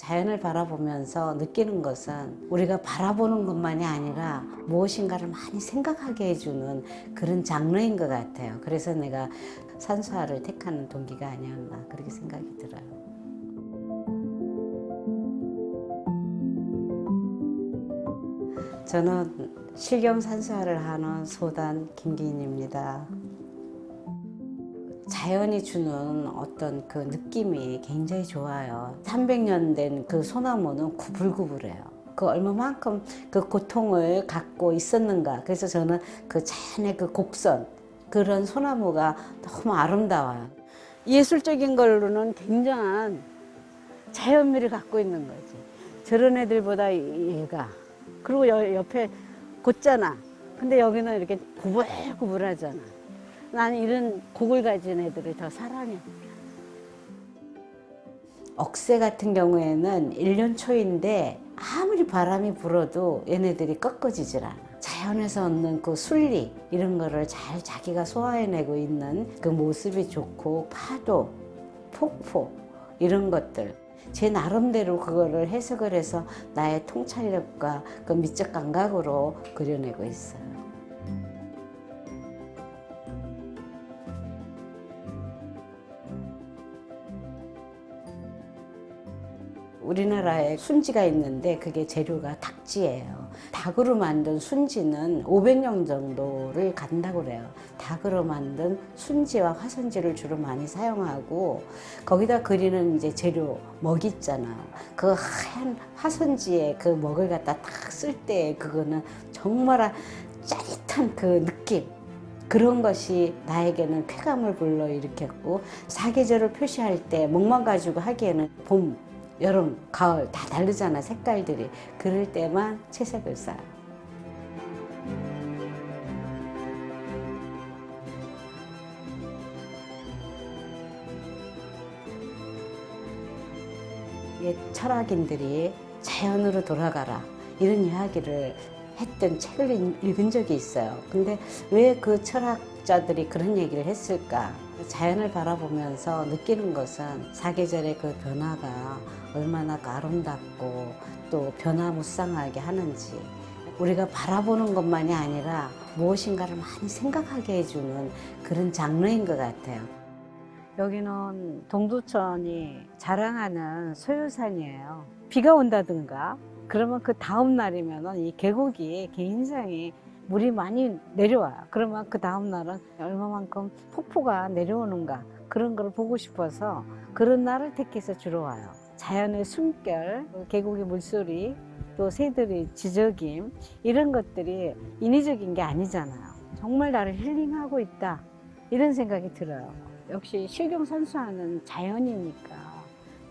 자연을 바라보면서 느끼는 것은 우리가 바라보는 것만이 아니라 무엇인가를 많이 생각하게 해주는 그런 장르인 것 같아요. 그래서 내가 산수화를 택하는 동기가 아니었나 그렇게 생각이 들어요. 저는 실경 산수화를 하는 소단 김기인입니다. 자연이 주는 어떤 그 느낌이 굉장히 좋아요. 300년 된 그 소나무는 구불구불해요. 그 얼마만큼 그 고통을 갖고 있었는가. 그래서 저는 그 자연의 그 곡선, 그런 소나무가 너무 아름다워요. 예술적인 걸로는 굉장한 자연미를 갖고 있는 거지. 저런 애들보다 얘가. 그리고 옆에 곧잖아. 근데 여기는 이렇게 구불구불하잖아. 나는 이런 곡을 가진 애들을 더 사랑해. 억새 같은 경우에는 1년 초인데 아무리 바람이 불어도 얘네들이 꺾어지질 않아. 자연에서 얻는 그 순리 이런 거를 잘 자기가 소화해내고 있는 그 모습이 좋고, 파도, 폭포 이런 것들 제 나름대로 그거를 해석을 해서 나의 통찰력과 그 미적 감각으로 그려내고 있어요. 우리나라에 순지가 있는데 그게 재료가 닭지예요. 닭으로 만든 순지는 500년 정도를 간다고 그래요. 닭으로 만든 순지와 화선지를 주로 많이 사용하고, 거기다 그리는 이제 재료 먹 있잖아요. 그 하얀 화선지에 그 먹을 갖다 딱 쓸 때 그거는 정말 짜릿한 그 느낌, 그런 것이 나에게는 쾌감을 불러일으켰고, 사계절을 표시할 때 먹만 가지고 하기에는 봄, 여름, 가을 다 다르잖아, 색깔들이. 그럴 때만 채색을 쌓아요. 옛 철학인들이 자연으로 돌아가라 이런 이야기를 했던 책을 읽은 적이 있어요. 근데 왜 그 철학자들이 그런 얘기를 했을까? 자연을 바라보면서 느끼는 것은 사계절의 그 변화가 얼마나 아름답고 또 변화무쌍하게 하는지, 우리가 바라보는 것만이 아니라 무엇인가를 많이 생각하게 해주는 그런 장르인 것 같아요. 여기는 동두천이 자랑하는 소요산이에요. 비가 온다든가 그러면 그 다음 날이면 이 계곡이 굉장히 물이 많이 내려와요. 그러면 그 다음 날은 얼마만큼 폭포가 내려오는가, 그런 걸 보고 싶어서 그런 날을 택해서 주로 와요. 자연의 숨결, 계곡의 물소리, 또 새들의 지저김, 이런 것들이 인위적인 게 아니잖아요. 정말 나를 힐링하고 있다, 이런 생각이 들어요. 역시 실경산수화는 자연이니까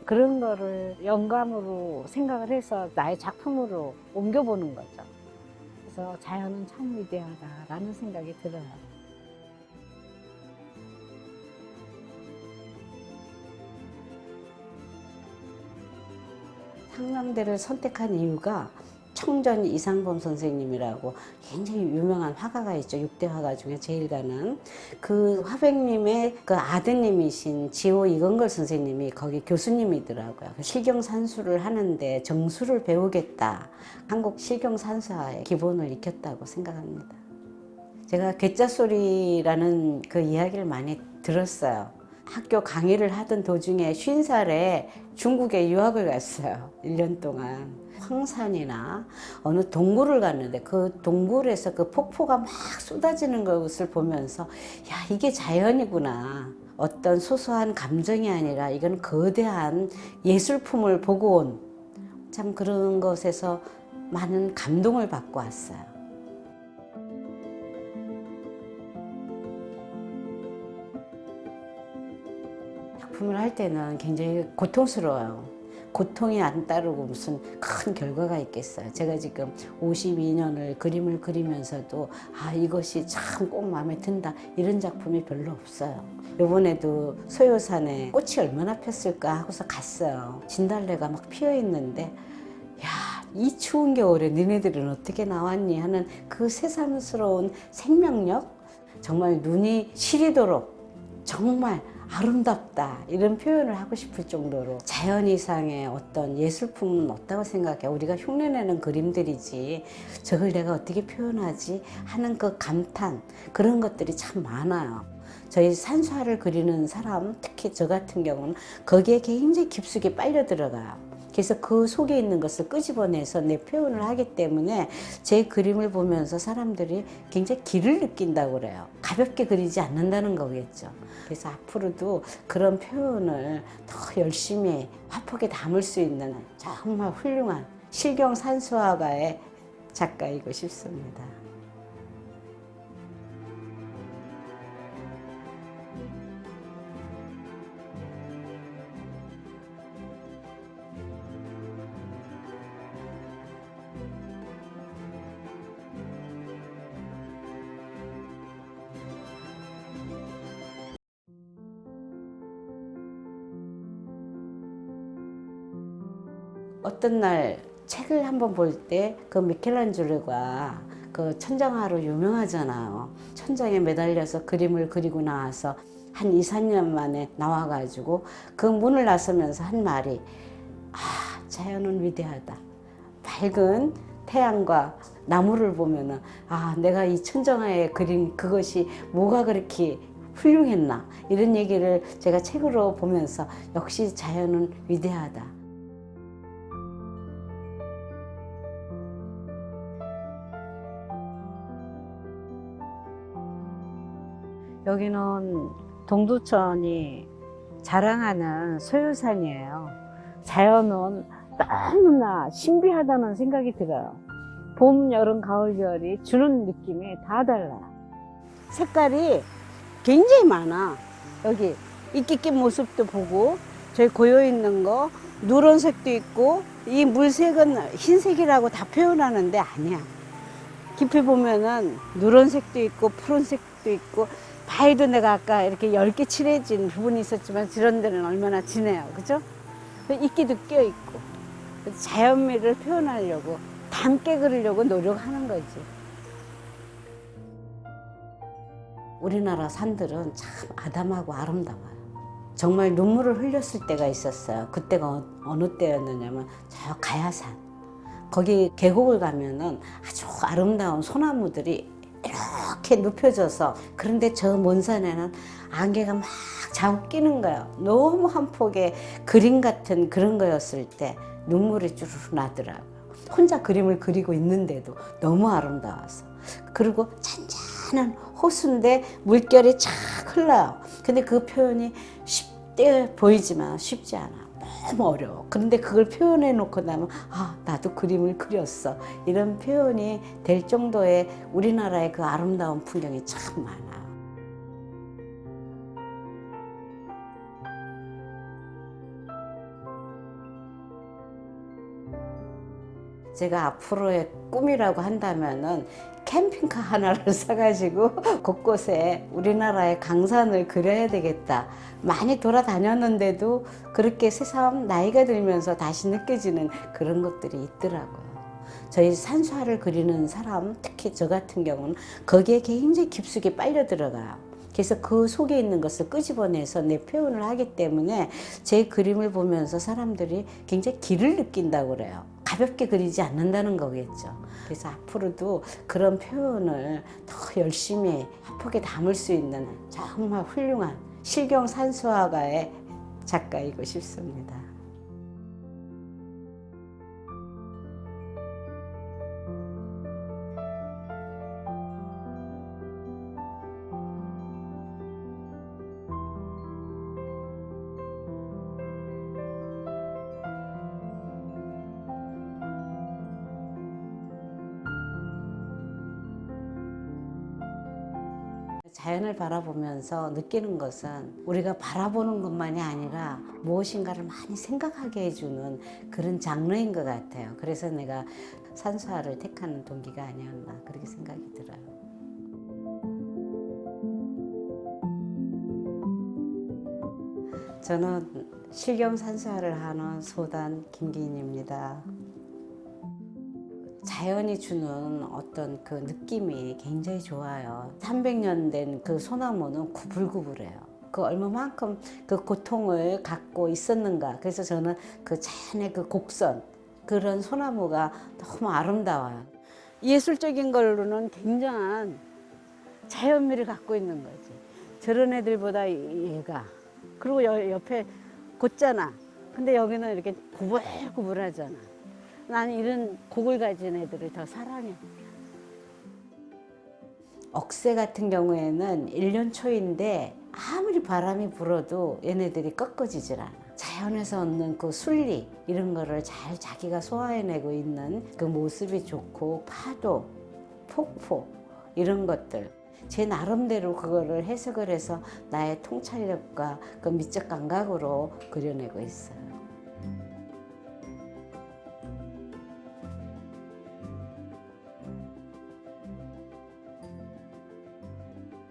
그런 거를 영감으로 생각을 해서 나의 작품으로 옮겨보는 거죠. 그래서 자연은 참 위대하다라는 생각이 들어요. 상남대를 선택한 이유가, 청전 이상범 선생님이라고 굉장히 유명한 화가가 있죠. 6대 화가 중에 제일 가는. 그 화백님의 그 아드님이신 지호 이건걸 선생님이 거기 교수님이더라고요. 실경산수를 하는데 정수를 배우겠다. 한국 실경산수화의 기본을 익혔다고 생각합니다. 제가 괴짜소리라는 그 이야기를 많이 들었어요. 학교 강의를 하던 도중에 50살에 중국에 유학을 갔어요. 1년 동안. 황산이나 어느 동굴을 갔는데 그 동굴에서 그 폭포가 막 쏟아지는 것을 보면서, 야, 이게 자연이구나. 어떤 소소한 감정이 아니라 이건 거대한 예술품을 보고 온, 참 그런 것에서 많은 감동을 받고 왔어요. 작품을 할 때는 굉장히 고통스러워요. 고통이 안 따르고 무슨 큰 결과가 있겠어요. 제가 지금 52년을 그림을 그리면서도 이것이 참 꼭 마음에 든다, 이런 작품이 별로 없어요. 이번에도 소요산에 꽃이 얼마나 폈을까 하고서 갔어요. 진달래가 막 피어 있는데, 야, 이 추운 겨울에 니네들은 어떻게 나왔니 하는 그 새삼스러운 생명력, 정말 눈이 시리도록 정말 아름답다 이런 표현을 하고 싶을 정도로 자연 이상의 어떤 예술품은 없다고 생각해. 우리가 흉내내는 그림들이지 저걸 내가 어떻게 표현하지 하는 그 감탄 그런 것들이 참 많아요. 저희 산수화를 그리는 사람, 특히 저 같은 경우는 거기에 굉장히 깊숙이 빨려 들어가요. 그래서 그 속에 있는 것을 끄집어내서 내 표현을 하기 때문에 제 그림을 보면서 사람들이 굉장히 기를 느낀다고 그래요. 가볍게 그리지 않는다는 거겠죠. 그래서 앞으로도 그런 표현을 더 열심히 화폭에 담을 수 있는 정말 훌륭한 실경 산수화가의 작가이고 싶습니다. 어떤 날 책을 한번 볼 때 그 미켈란젤로가 그 천장화로 유명하잖아요. 천장에 매달려서 그림을 그리고 나와서 한 2, 3년 만에 나와가지고 그 문을 나서면서 한 말이 자연은 위대하다. 밝은 태양과 나무를 보면은 내가 이 천장화에 그린 그것이 뭐가 그렇게 훌륭했나 이런 얘기를 제가 책으로 보면서 역시 자연은 위대하다. 여기는 동두천이 자랑하는 소요산이에요. 자연은 너무나 신비하다는 생각이 들어요. 봄, 여름, 가을, 겨울이 주는 느낌이 다 달라요. 색깔이 굉장히 많아. 여기 이끼낀 모습도 보고 저기 고여있는 거 누런색도 있고 이 물색은 흰색이라고 다 표현하는데 아니야. 깊이 보면은 누런색도 있고 푸른색도 있고 바위도 내가 아까 이렇게 10개 칠해진 부분이 있었지만 저런 데는 얼마나 진해요. 그죠? 이끼도 껴있고 자연미를 표현하려고 닮게 그리려고 노력하는 거지. 우리나라 산들은 참 아담하고 아름다워요. 정말 눈물을 흘렸을 때가 있었어요. 그때가 어느 때였느냐면 저 가야산. 거기 계곡을 가면은 아주 아름다운 소나무들이 이렇게 눕혀져서 그런데 저 먼 산에는 안개가 막 자국 끼는 거예요. 너무 한 폭의 그림 같은 그런 거였을 때 눈물이 주르르 나더라고요. 혼자 그림을 그리고 있는데도 너무 아름다워서. 그리고 잔잔한 호수인데 물결이 착 흘러요. 근데 그 표현이 쉽게 보이지만 쉽지 않아. 너무 어려워. 그런데 그걸 표현해 놓고 나면 나도 그림을 그렸어. 이런 표현이 될 정도의 우리나라의 그 아름다운 풍경이 참 많아. 제가 앞으로의 꿈이라고 한다면은 캠핑카 하나를 사가지고 곳곳에 우리나라의 강산을 그려야 되겠다. 많이 돌아다녔는데도 그렇게 새삼 나이가 들면서 다시 느껴지는 그런 것들이 있더라고요. 저희 산수화를 그리는 사람, 특히 저 같은 경우는 거기에 굉장히 깊숙이 빨려 들어가요. 그래서 그 속에 있는 것을 끄집어내서 내 표현을 하기 때문에 제 그림을 보면서 사람들이 굉장히 기를 느낀다고 그래요. 가볍게 그리지 않는다는 거겠죠. 그래서 앞으로도 그런 표현을 더 열심히 화폭에 담을 수 있는 정말 훌륭한 실경 산수화가의 작가이고 싶습니다. 자연을 바라보면서 느끼는 것은 우리가 바라보는 것만이 아니라 무엇인가를 많이 생각하게 해주는 그런 장르인 것 같아요. 그래서 내가 산수화를 택하는 동기가 아니었나 그렇게 생각이 들어요. 저는 실경 산수화를 하는 소단 김기인입니다. 자연이 주는 어떤 그 느낌이 굉장히 좋아요. 300년 된 그 소나무는 구불구불해요. 그 얼마만큼 그 고통을 갖고 있었는가. 그래서 저는 그 자연의 그 곡선, 그런 소나무가 너무 아름다워요. 예술적인 걸로는 굉장한 자연미를 갖고 있는 거지. 저런 애들보다 얘가. 그리고 옆에 곧잖아. 근데 여기는 이렇게 구불구불하잖아. 나는 이런 곡을 가진 애들을 더 사랑해. 억새 같은 경우에는 1년 초인데 아무리 바람이 불어도 얘네들이 꺾어지질 않아. 자연에서 얻는 그 순리 이런 거를 잘 자기가 소화해내고 있는 그 모습이 좋고, 파도, 폭포 이런 것들 제 나름대로 그거를 해석을 해서 나의 통찰력과 그 미적 감각으로 그려내고 있어요.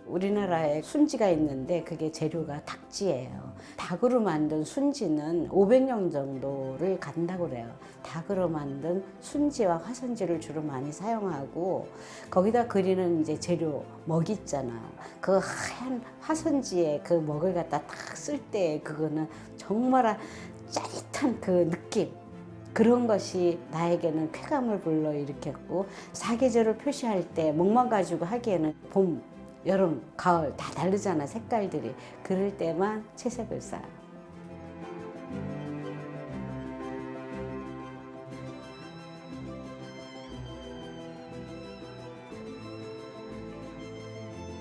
우리나라에 순지가 있는데 그게 재료가 닭지예요. 닭으로 만든 순지는 500년 정도를 간다고 그래요. 닭으로 만든 순지와 화선지를 주로 많이 사용하고, 거기다 그리는 이제 재료 먹 있잖아요. 그 하얀 화선지에 그 먹을 갖다 딱 쓸 때 그거는 정말 짜릿한 그 느낌, 그런 것이 나에게는 쾌감을 불러일으켰고, 사계절을 표시할 때 먹만 가지고 하기에는 봄, 여름, 가을 다 다르잖아, 색깔들이. 그럴 때만 채색을 쌓아요.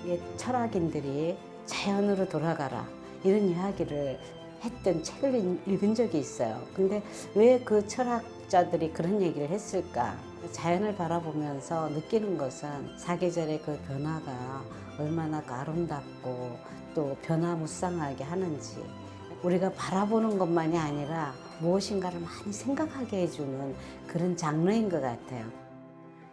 옛 철학인들이 자연으로 돌아가라 이런 이야기를 했던 책을 읽은 적이 있어요. 근데 왜 그 철학자들이 그런 얘기를 했을까? 자연을 바라보면서 느끼는 것은 사계절의 그 변화가 얼마나 아름답고 또 변화무쌍하게 하는지, 우리가 바라보는 것만이 아니라 무엇인가를 많이 생각하게 해주는 그런 장르인 것 같아요.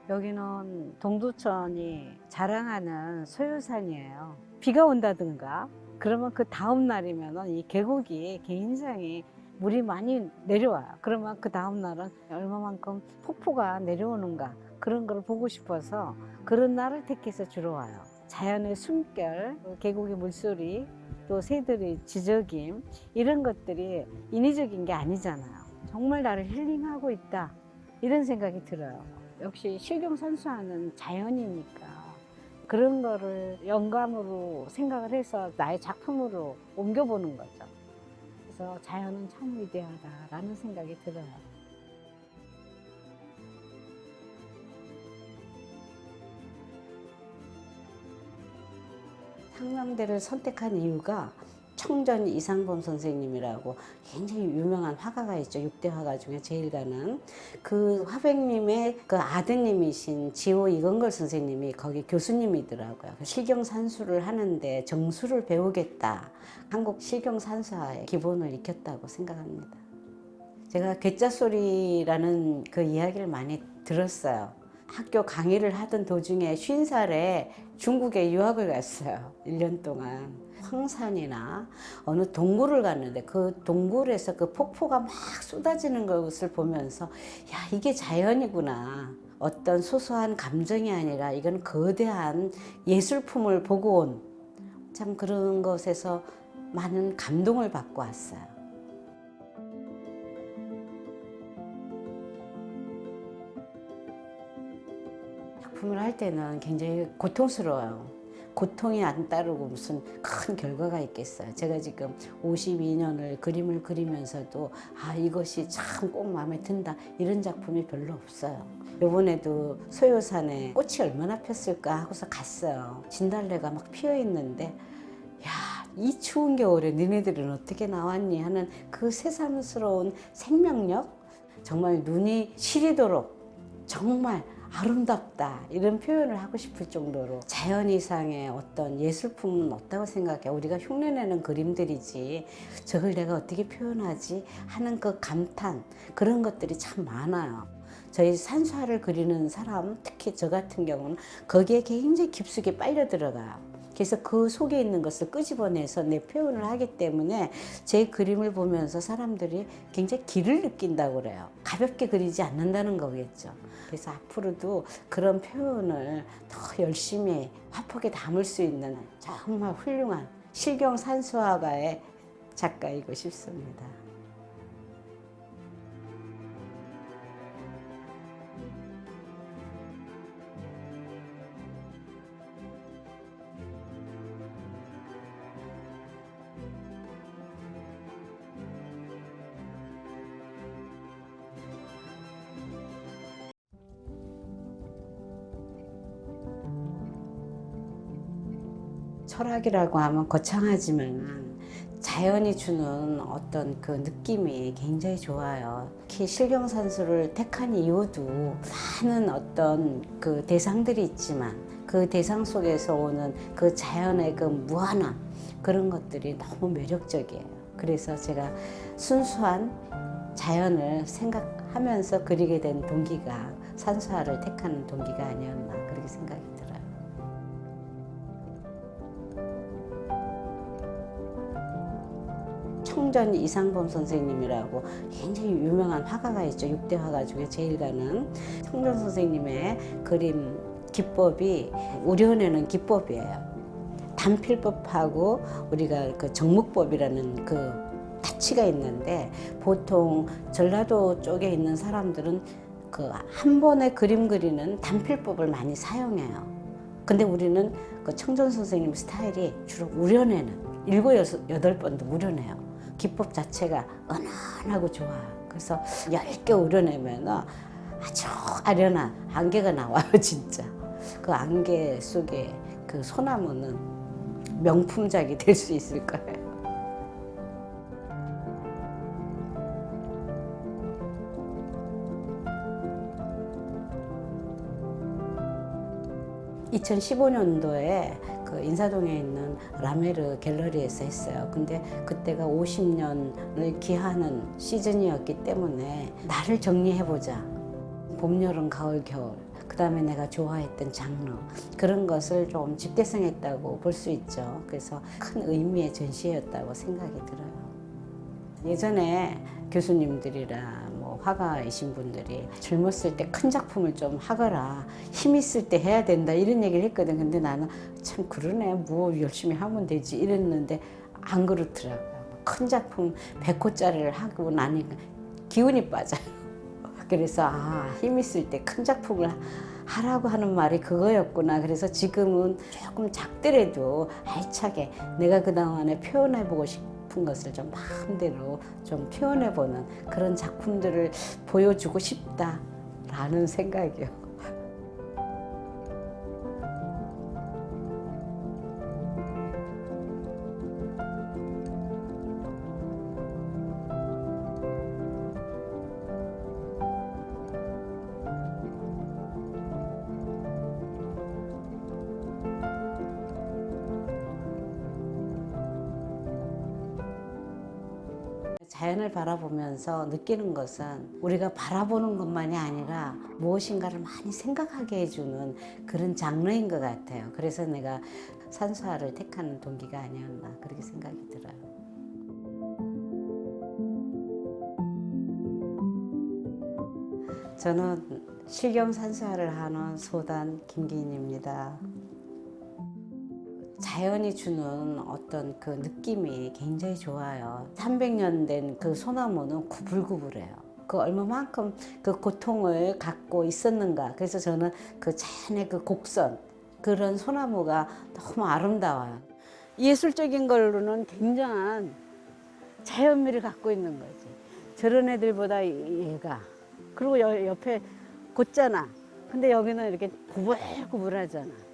여기는 동두천이 자랑하는 소요산이에요. 비가 온다든가 그러면 그 다음 날이면 이 계곡이 굉장히 물이 많이 내려와요. 그러면 그 다음 날은 얼마만큼 폭포가 내려오는가, 그런 걸 보고 싶어서 그런 날을 택해서 주로 와요. 자연의 숨결, 계곡의 물소리, 또 새들의 지저김, 이런 것들이 인위적인 게 아니잖아요. 정말 나를 힐링하고 있다, 이런 생각이 들어요. 역시 실경산수하는 자연이니까 그런 거를 영감으로 생각을 해서 나의 작품으로 옮겨보는 거죠. 그래서 자연은 참 위대하다라는 생각이 들어요. 상명대를 선택한 이유가, 청전 이상범 선생님이라고 굉장히 유명한 화가가 있죠. 6대 화가 중에 제일 가는 그 화백님의 그 아드님이신 지호 이건걸 선생님이 거기 교수님이더라고요. 실경산수를 하는데 정수를 배우겠다, 한국 실경산수화의 기본을 익혔다고 생각합니다. 제가 괴짜소리라는 그 이야기를 많이 들었어요. 학교 강의를 하던 도중에 50살에 중국에 유학을 갔어요. 1년 동안. 황산이나 어느 동굴을 갔는데 그 동굴에서 그 폭포가 막 쏟아지는 것을 보면서, 야, 이게 자연이구나. 어떤 소소한 감정이 아니라 이건 거대한 예술품을 보고 온, 참 그런 것에서 많은 감동을 받고 왔어요. 작품을 할 때는 굉장히 고통스러워요. 고통이 안 따르고 무슨 큰 결과가 있겠어요. 제가 지금 52년을 그림을 그리면서도 이것이 참 꼭 마음에 든다, 이런 작품이 별로 없어요. 요번에도 소요산에 꽃이 얼마나 폈을까 하고서 갔어요. 진달래가 막 피어 있는데, 야, 이 추운 겨울에 니네들은 어떻게 나왔니 하는 그 새삼스러운 생명력, 정말 눈이 시리도록 정말 아름답다, 이런 표현을 하고 싶을 정도로 자연 이상의 어떤 예술품은 없다고 생각해. 우리가 흉내내는 그림들이지 저걸 내가 어떻게 표현하지 하는 그 감탄, 그런 것들이 참 많아요. 저희 산수화를 그리는 사람, 특히 저 같은 경우는 거기에 굉장히 깊숙이 빨려 들어가요. 그래서 그 속에 있는 것을 끄집어내서 내 표현을 하기 때문에 제 그림을 보면서 사람들이 굉장히 기를 느낀다고 그래요. 가볍게 그리지 않는다는 거겠죠. 그래서 앞으로도 그런 표현을 더 열심히 화폭에 담을 수 있는 정말 훌륭한 실경 산수화가의 작가이고 싶습니다. 철학이라고 하면 거창하지만 자연이 주는 어떤 그 느낌이 굉장히 좋아요. 특히 실경산수를 택한 이유도 많은 어떤 그 대상들이 있지만 그 대상 속에서 오는 그 자연의 그 무한함, 그런 것들이 너무 매력적이에요. 그래서 제가 순수한 자연을 생각하면서 그리게 된 동기가 산수화를 택하는 동기가 아니었나, 그렇게 생각이 들어요. 청전 이상범 선생님이라고 굉장히 유명한 화가가 있죠. 6대 화가 중에 제일 가는 청전 선생님의 그림 기법이 우려내는 기법이에요. 단필법하고 우리가 그 정목법이라는 그 타치가 있는데, 보통 전라도 쪽에 있는 사람들은 그 한 번에 그림 그리는 단필법을 많이 사용해요. 근데 우리는 그 청전 선생님 스타일이 주로 우려내는, 7, 8번도 우려내요. 기법 자체가 은은하고 좋아요. 그래서 10개 우려내면 아주 아련한 안개가 나와요, 진짜. 그 안개 속에 그 소나무는 명품작이 될 수 있을 거예요. 2015년도에 그 인사동에 있는 라메르 갤러리에서 했어요. 근데 그때가 50년을 기하는 시즌이었기 때문에 나를 정리해보자. 봄, 여름, 가을, 겨울, 그 다음에 내가 좋아했던 장르, 그런 것을 좀 집대성했다고 볼 수 있죠. 그래서 큰 의미의 전시회였다고 생각이 들어요. 예전에 교수님들이라 뭐 화가이신 분들이 젊었을 때 큰 작품을 좀 하거라, 힘 있을 때 해야 된다, 이런 얘기를 했거든. 근데 나는 참 그러네, 뭐 열심히 하면 되지 이랬는데 안 그렇더라고요. 큰 작품 100호짜리를 하고 나니까 기운이 빠져요. 그래서 힘 있을 때 큰 작품을 하라고 하는 말이 그거였구나. 그래서 지금은 조금 작더라도 알차게 내가 그동안에 표현해보고 싶은 것을 좀 마음대로 좀 표현해보는 그런 작품들을 보여주고 싶다라는 생각이요. 자연을 바라보면서 느끼는 것은 우리가 바라보는 것만이 아니라 무엇인가를 많이 생각하게 해주는 그런 장르인 것 같아요. 그래서 내가 산수화를 택하는 동기가 아니었나, 그렇게 생각이 들어요. 저는 실경 산수화를 하는 소단 김기인입니다. 자연이 주는 어떤 그 느낌이 굉장히 좋아요. 300년 된 그 소나무는 구불구불해요. 그 얼마만큼 그 고통을 갖고 있었는가. 그래서 저는 그 자연의 그 곡선, 그런 소나무가 너무 아름다워요. 예술적인 걸로는 굉장한 자연미를 갖고 있는 거지. 저런 애들보다 얘가. 그리고 옆에 곧잖아. 근데 여기는 이렇게 구불구불하잖아.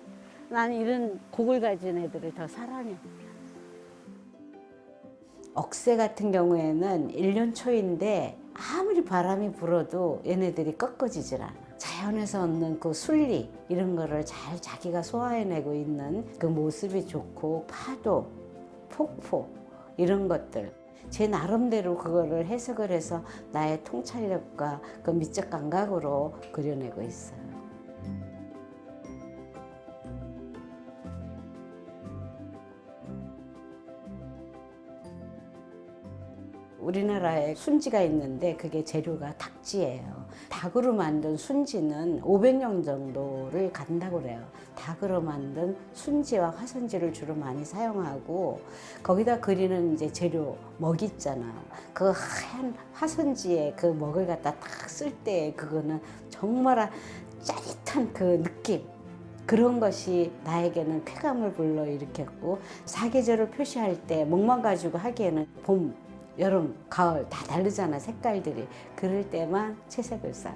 나는 이런 곡을 가진 애들을 더 사랑해. 억새 같은 경우에는 1년 초인데 아무리 바람이 불어도 얘네들이 꺾어지질 않아. 자연에서 얻는 그 순리, 이런 거를 잘 자기가 소화해내고 있는 그 모습이 좋고, 파도, 폭포, 이런 것들. 제 나름대로 그거를 해석을 해서 나의 통찰력과 그 미적 감각으로 그려내고 있어요. 우리나라에 순지가 있는데 그게 재료가 닭지예요. 닭으로 만든 순지는 500년 정도를 간다고 그래요. 닭으로 만든 순지와 화선지를 주로 많이 사용하고 거기다 그리는 이제 재료 먹 있잖아요. 그 하얀 화선지에 그 먹을 갖다 딱 쓸 때 그거는 정말 짜릿한 그 느낌. 그런 것이 나에게는 쾌감을 불러일으켰고 사계절을 표시할 때 먹만 가지고 하기에는 봄, 여름, 가을 다 다르잖아 색깔들이. 그럴 때만 채색을 쌓아.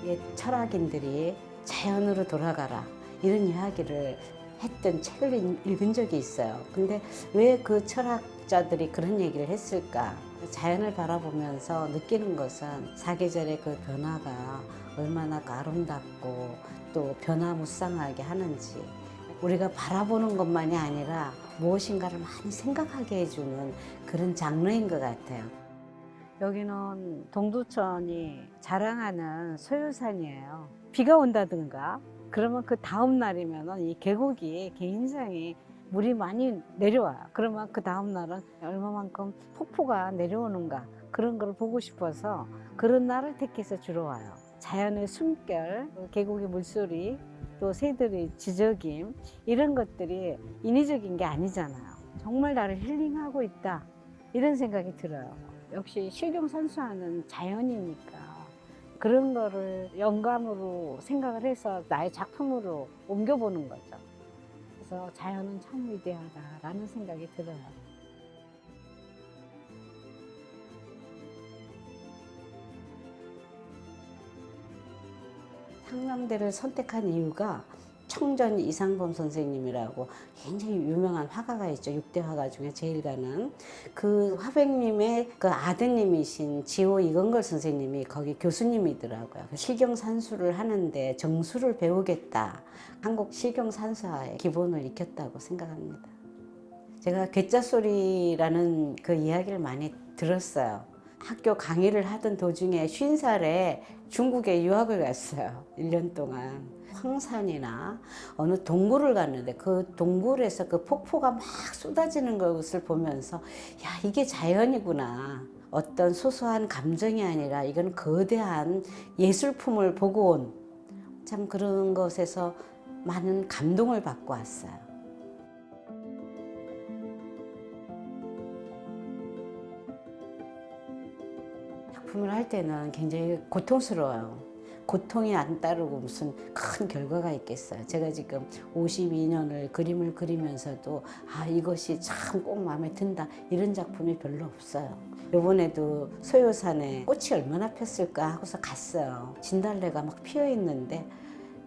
옛 철학인들이 자연으로 돌아가라 이런 이야기를 했던 책을 읽은 적이 있어요. 근데 왜 그 철학자들이 그런 얘기를 했을까? 자연을 바라보면서 느끼는 것은 사계절의 그 변화가 얼마나 아름답고 또 변화무쌍하게 하는지 우리가 바라보는 것만이 아니라 무엇인가를 많이 생각하게 해주는 그런 장르인 것 같아요. 여기는 동두천이 자랑하는 소요산이에요. 비가 온다든가 그러면 그 다음 날이면 이 계곡이 굉장히 물이 많이 내려와요. 그러면 그 다음 날은 얼마만큼 폭포가 내려오는가 그런 걸 보고 싶어서 그런 날을 택해서 주로 와요. 자연의 숨결, 계곡의 물소리, 또 새들의 지저김 이런 것들이 인위적인 게 아니잖아요. 정말 나를 힐링하고 있다 이런 생각이 들어요. 역시 실경산수하는 자연이니까 그런 거를 영감으로 생각을 해서 나의 작품으로 옮겨보는 거죠. 그래서 자연은 참 위대하다라는 생각이 들어요. 상남대를 선택한 이유가 청전 이상범 선생님이라고 굉장히 유명한 화가가 있죠. 6대 화가 중에 제일 가는 그 화백님의 그 아드님이신 지호 이건걸 선생님이 거기 교수님이더라고요. 실경산수를 하는데 정수를 배우겠다. 한국 실경산수화의 기본을 익혔다고 생각합니다. 제가 괴짜소리라는 그 이야기를 많이 들었어요. 학교 강의를 하던 도중에 50살에 중국에 유학을 갔어요. 1년 동안. 황산이나 어느 동굴을 갔는데 그 동굴에서 그 폭포가 막 쏟아지는 것을 보면서 야, 이게 자연이구나. 어떤 소소한 감정이 아니라 이건 거대한 예술품을 보고 온 참 그런 것에서 많은 감동을 받고 왔어요. 작품을 할 때는 굉장히 고통스러워요. 고통이 안 따르고 무슨 큰 결과가 있겠어요. 제가 지금 52년을 그림을 그리면서도 아 이것이 참 꼭 마음에 든다 이런 작품이 별로 없어요. 이번에도 소요산에 꽃이 얼마나 폈을까 하고서 갔어요. 진달래가 막 피어 있는데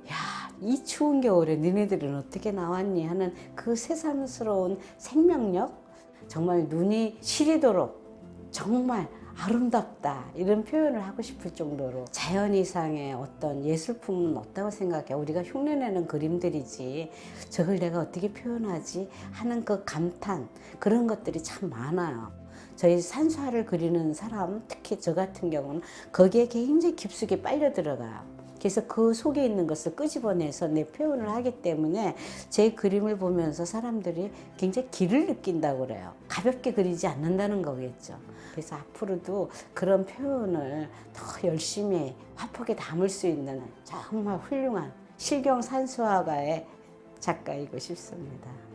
야, 이 추운 겨울에 니네들은 어떻게 나왔니 하는 그 새삼스러운 생명력 정말 눈이 시리도록 정말 아름답다 이런 표현을 하고 싶을 정도로 자연 이상의 어떤 예술품은 없다고 생각해. 우리가 흉내내는 그림들이지 저걸 내가 어떻게 표현하지 하는 그 감탄 그런 것들이 참 많아요. 저희 산수화를 그리는 사람 특히 저 같은 경우는 거기에 굉장히 깊숙이 빨려 들어가요. 그래서 그 속에 있는 것을 끄집어내서 내 표현을 하기 때문에 제 그림을 보면서 사람들이 굉장히 기를 느낀다고 그래요. 가볍게 그리지 않는다는 거겠죠. 그래서 앞으로도 그런 표현을 더 열심히 화폭에 담을 수 있는 정말 훌륭한 실경산수화가의 작가이고 싶습니다.